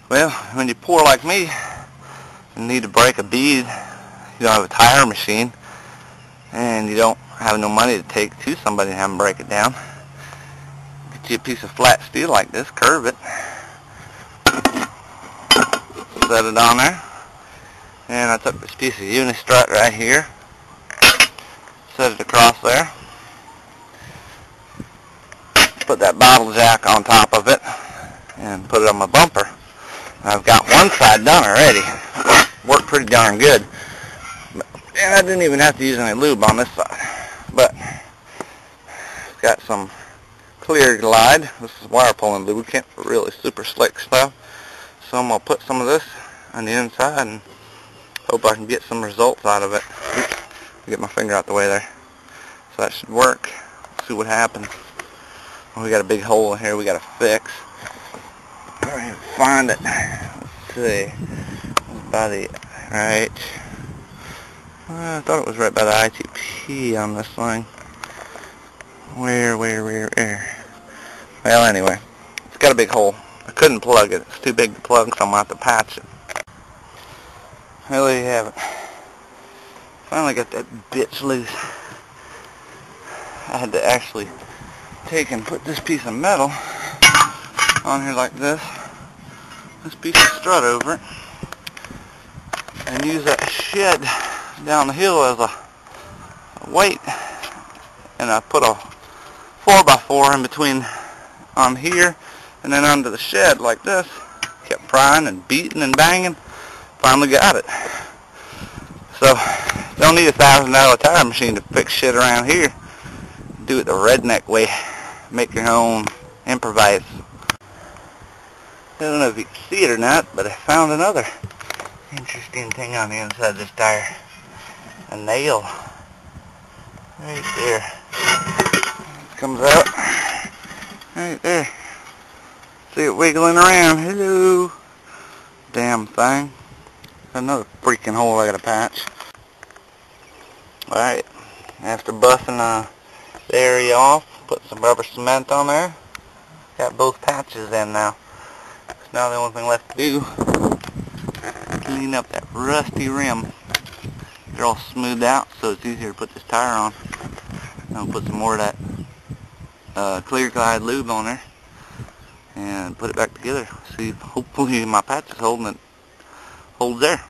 Well, when you pour like me, you need to break a bead. You don't have a tire machine, and you don't have no money to take to somebody and have them break it down. Get you a piece of flat steel like this, curve it, set it on there, and I took this piece of uni-strut right here, set it across there, put that bottle jack on top of it, and put it on my bumper. I've got one side done already. Worked pretty darn good. And I didn't even have to use any lube on this side. But it's got some clear glide. This is wire pulling lubricant for really super slick stuff. So I'm going to put some of this on the inside and hope I can get some results out of it. Oops, get my finger out the way there. So that should work. See what happens. Well, we got a big hole in here we got to fix. I find it. Let's see. It's by the right. I thought it was right by the ITP on this thing. Where? Well, anyway, it's got a big hole. I couldn't plug it. It's too big to plug, so I'm going to have to patch it. Well, there you have it. Finally got that bitch loose. I had to actually take and put this piece of metal on here like this piece of strut over it, and use that shed down the hill as a weight, and I put a 4x4 in between on here and then onto the shed like this. Kept prying and beating and banging, finally got it. So don't need a $1,000 tire machine to fix shit around here. Do it the redneck way. Make your own, improvise. I don't know if you can see it or not, but I found another interesting thing on the inside of this tire. A nail. Right there. It comes out. Right there. See it wiggling around. Hello. Damn thing. Another freaking hole I gotta patch. Alright. After busting the area off, put some rubber cement on there. Got both patches in now. Now the only thing left to do is clean up that rusty rim. They're all smoothed out, so it's easier to put this tire on. I'll put some more of that clear glide lube on there and put it back together. See if hopefully my patch is holding it, holds there.